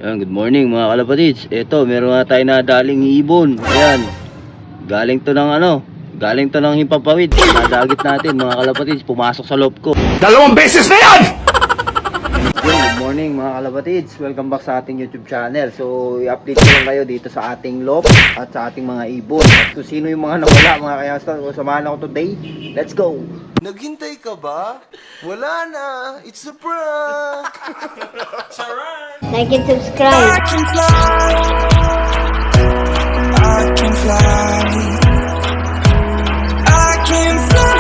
Ayan, good morning mga kalapatids. Ito, meron nga tayo na daling ibon. Ayan, galing to ng Himpapawid. Nadagit natin mga kalapatids, pumasok sa loob ko. 2 beses na yan! Good morning mga kalapatids. Welcome back sa ating YouTube channel. So, i-update ko lang kayo dito sa ating loft at sa ating mga ibon. At kung sino yung mga nawala mga kayastan, samahan ako today. Let's go! Naghintay ka ba? Wala na. It's a prank. Like and subscribe. I can fly. I can fly. I can fly.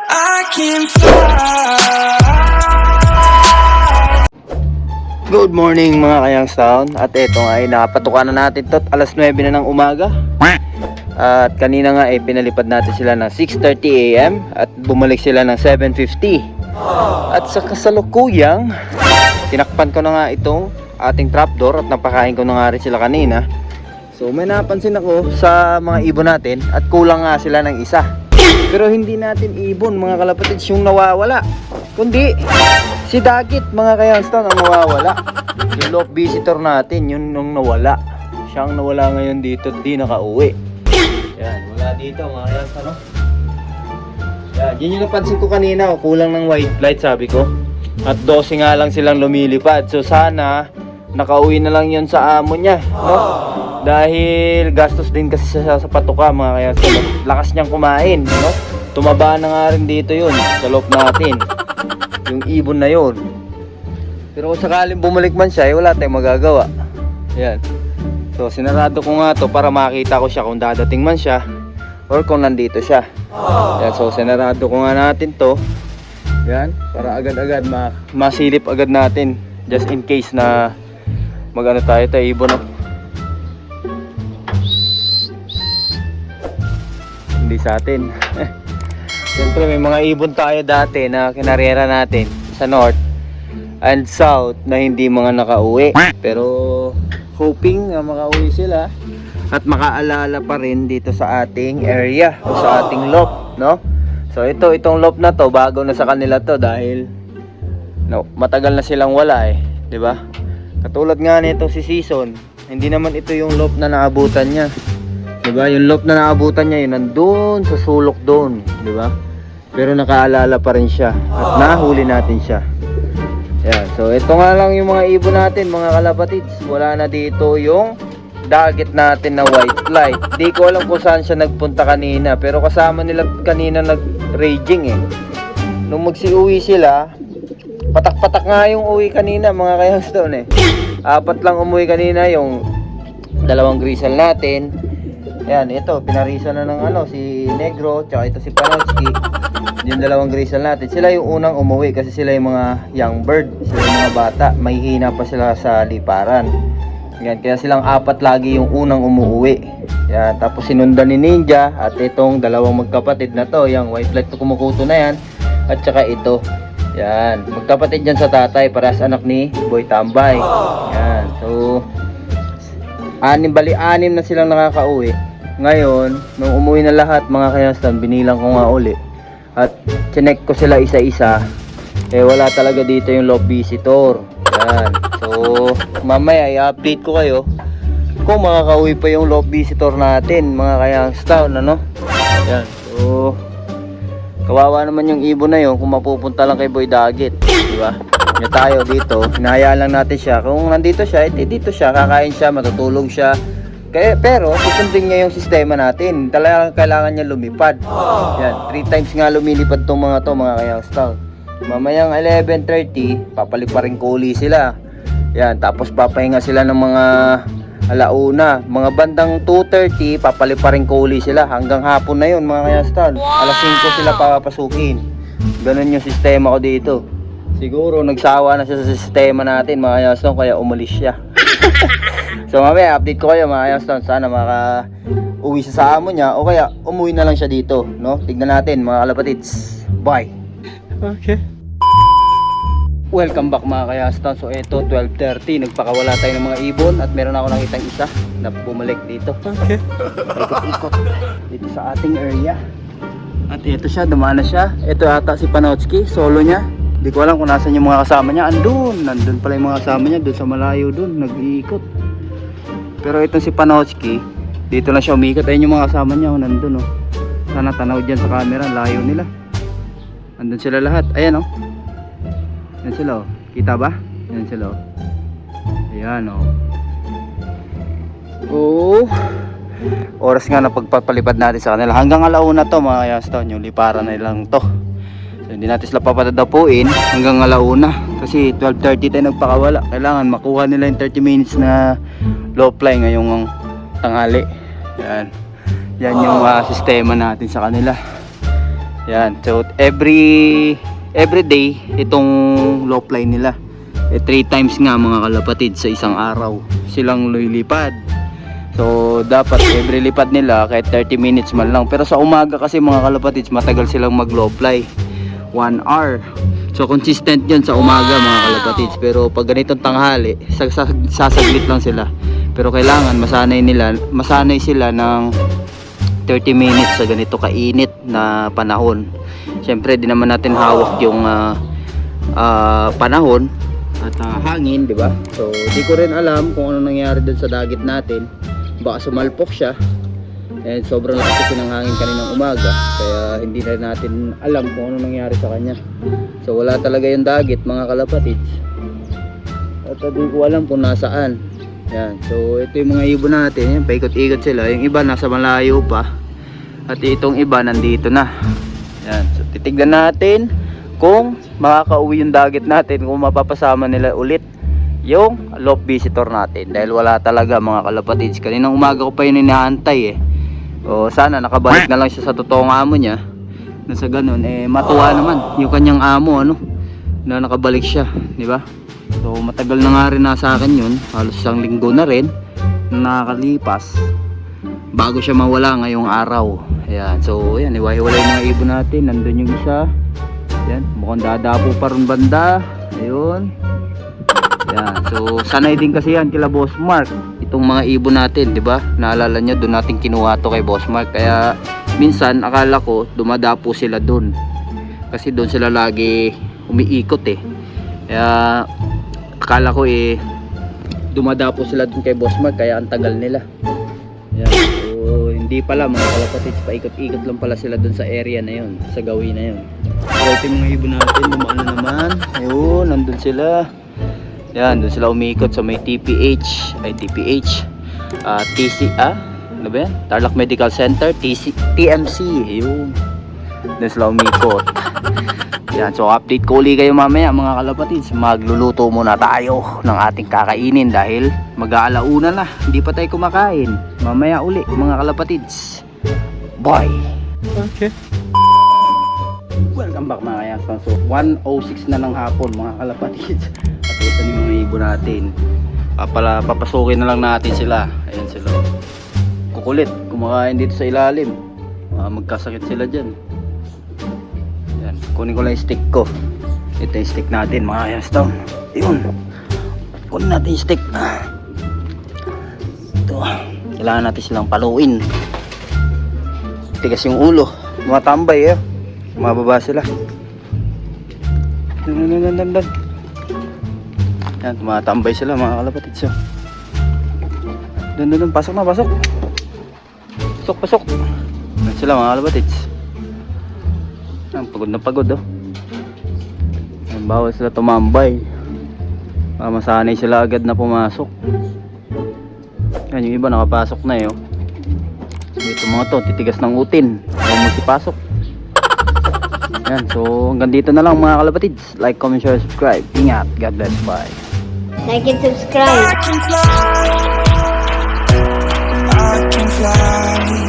I can fly. Good morning mga kayangstown. At eto nga ay nakapatukan na natin to. Alas 9 na ng umaga. At kanina nga ay pinalipad natin sila ng 6:30 AM at bumalik sila ng 7:50. At sa kasalukuyang tinakpan ko na nga itong ating trapdoor at napakain ko na nga rin sila kanina. So may napansin ako sa mga ibon natin at kulang nga sila ng isa. Pero hindi natin ibon mga kalapatids yung nawawala, kundi si Dagit mga kayangstown ang nawawala. Yung loft visitor natin yun nung nawala. Siyang nawala ngayon dito, di nakauwi. Yan, wala dito mga kayangstown, no? Yan, yun yung napansin ko kanina, kulang ng white light sabi ko. At 12 nga lang silang lumilipad. So sana nakauwi na lang yun sa amo niya, no? Dahil gastos din kasi sa patuka mga kayangstown. Lakas niyang kumain, no? Tumaba na nga rin dito yun sa loob natin. Yung ibon na yun. Pero kung sakaling bumalik man siya, wala tayong magagawa. Yan. So sinarado ko nga to para makita ko siya kung dadating man siya or kung nandito siya. Yan, so sinarado ko nga natin to. Yan, para agad-agad masilip agad natin just in case na magano tayo ibon no? Hindi sa atin. Siyempre may mga ibon tayo dati na kinarera natin sa north and south na hindi mga nakauwi. Pero hoping na makauwi sila at makaalala pa rin dito sa ating area o sa ating loft, no? So itong loft na to, bago na sa kanila to dahil matagal na silang wala 'di ba? Katulad nga nito si Season, hindi naman ito yung loft na naabutan niya. 'Di ba? Yung loft na naabutan niya yun nandoon sa sulok doon, 'di ba? Pero nakaalala pa rin siya at nahuli natin siya. Yan, so ito nga lang yung mga ibon natin mga kalapatids. Wala na dito yung Dagit natin na white light. Di ko alam kung saan siya nagpunta kanina, pero kasama nila kanina nag-raging Nung magsiuwi sila, patak-patak nga yung uwi kanina mga kayangstown 4 lang umuwi kanina, yung 2 grisal natin. Yan, ito, pinarisa na ng si Negro, tsaka ito si Panowski. Yung 2 grisal natin, sila yung unang umuwi kasi sila yung mga young bird, sila yung mga bata, may hina pa sila sa liparan. Yan, kaya silang 4 lagi yung unang umuwi. Yan, tapos sinundan ni Ninja at itong 2 magkapatid na to, yung white light to kumukuto na yan, at saka ito. Yan, magkapatid yan sa tatay, parehas anak ni Boy Tambay. Yan, so 6 na silang nakakauwi. Ngayon, nung umuwi na lahat mga kayastan, binilang ko nga uli at chinek ko sila isa-isa, wala talaga dito yung loft visitor. Yan, so mamaya i-update ko kayo kung makakauwi pa yung loft visitor natin mga kayastan, ano? Yan, so kawawa naman yung ibon na yun kung mapupunta lang kay Boy Dagit, diba? Nga tayo dito, hinahayaan lang natin siya. Kung nandito siya, dito siya, kakain siya, matutulog siya. Pero susundin niya yung sistema natin. Talagang kailangan niya lumipad. Yan, 3 times nga lumilipad tong mga kayangstown. Mamayang 11:30, papaliparin ko uli sila. Yan, tapos papahinga sila ng mga alauna. Mga bandang 2:30, papaliparin ko uli sila. Hanggang hapon na yun mga kayangstown. Alas 5 sila papapasukin. Ganun yung sistema ko dito. Siguro nagsawa na siya sa sistema natin mga kayangstown, kaya umalis siya. So mamaya update ko kayo mga kayangstown. Sana uwi siya sa amo niya o kaya umuwi na lang siya dito, no? Tignan natin mga kalapatids. Bye. Okay. Welcome back mga kayangstown. So ito 12:30, nagpakawala tayo ng mga ibon at meron ako nakitang isa na bumalik dito. Okay. Ikot-ikot dito sa ating area. At ito siya, dumaan na siya. Ito ata si Panowski, solo niya. Hindi ko alam kung nasan yung mga kasama niya. Nandun pala yung mga kasama niya, doon sa malayo doon, nag-iikot. Pero itong si Panowski, dito lang siya umikot. Ayun yung mga kasama niya, nandun oh. Sana tanaw dyan sa camera, layo nila. Nandun sila lahat, ayan oh. Yan sila oh, kita ba? Yan sila oh. Ayan oh. Oh, oras nga na pagpapalipad natin sa kanila. Hanggang alauna to mga Yaston, yung liparan na lang to. So, hindi natin sila papatadapuin hanggang alauna. Kasi 12:30 tayo nagpakawala. Kailangan makuha nila yung 30 minutes na low fly ngayong tanghali. Yan. Yan yung sistema natin sa kanila. Yan. So every day itong low fly nila. 3 times nga mga kalapatid sa isang araw silang lilipad. So dapat every lipad nila kahit 30 minutes man lang. Pero sa umaga kasi mga kalapatids matagal silang mag low fly, 1 hour. So consistent yun sa umaga mga kalapatids. Pero pag ganitong tanghali sasaglit lang sila. Pero kailangan masanay sila ng 30 minutes sa ganito kainit na panahon. Siyempre di naman natin hawak yung panahon at hangin, di ba? So di ko rin alam kung ano nangyari dun sa dagat natin. Baka sumalpok siya. And sobrang lakas kasi ng hangin kaninang umaga. Kaya hindi na natin alam kung ano nangyari sa kanya. So wala talaga yung dagat mga kalapatids. At hindi ko alam kung nasaan. Yan. So ito yung mga ibon natin. Yan, paikot-ikot sila. Yung iba nasa malayo pa. At itong iba nandito na. Yan. So titignan natin kung makakauwi yung dagat natin. Kung mapapasama nila ulit yung loop visitor natin. Dahil wala talaga mga kalapatids. Kaninang umaga ko pa yun inaantay eh. O sana nakabalik na lang siya sa totoong amo niya. Na sa ganun matuwa naman yung kanyang amo na nakabalik siya, di ba? So matagal na nga rin nasa akin yun. Halos isang linggo na rin na nakakalipas bago siya mawala ngayong araw. Ayan. So ayan, iwahiwalay mga ibon natin. Nandun yung isa. Ayan, mukhang dadapo pa rin banda. Ayun. Ayan. So sanay din kasi yan kila Boss Mark itong mga ibon natin, di ba? Naalala nyo, doon natin kinuha to kay Boss Mark. Kaya minsan akala ko dumadapo sila doon kasi doon sila lagi umiikot eh. Kaya akala ko dumadapo sila doon kay Boss Mark kaya ang tagal nila. Ayan. So hindi pala mga kalapatids, paikot-ikot lang pala sila doon sa area na yun, sa gawin na yun. So ito yung mga ibon natin, dumaan na naman. Ayun, nandun sila. Yan, doon sila umiikot sa may TPH, ano ba yan? Tarlac Medical Center, TMC, ayun. Doon sila umiikot. Yan, so update ko ulit kayo mamaya mga kalapatids. Magluluto muna tayo ng ating kakainin dahil mag-aalauna na. Hindi pa tayo kumakain. Mamaya uli mga kalapatids. Bye! Okay. Welcome back mga Yaston. So 1:06 na ng hapon mga kalapatids. At ito yung mga ibon natin. Papasukin na lang natin sila. Ayan sila. Kukulit. Kumakain dito sa ilalim. Magkasakit sila dyan. Ayan. Kunin ko lang yung stick ko. Ito yung stick natin mga Yaston. Ayun. Kunin natin yung stick. Ito. Kailangan natin silang paluin. Tigas yung ulo. Matambay eh. Mababa sila. Yan, tumatambay sila mga kalapatids. Doon, pasok na, pasok. Pasok. Yan sila mga kalapatids. Yan, pagod na pagod oh. Yan, bawal sila tumambay. Masanay sila agad na pumasok. Yan, yung iba nakapasok na eh oh. Ito mga to, titigas ng utin. Ayaw mo sipasok. Yan, so hanggang dito na lang mga kalapatids. Like, comment, share, subscribe. Ingat, God bless, bye. Like and subscribe. I can fly.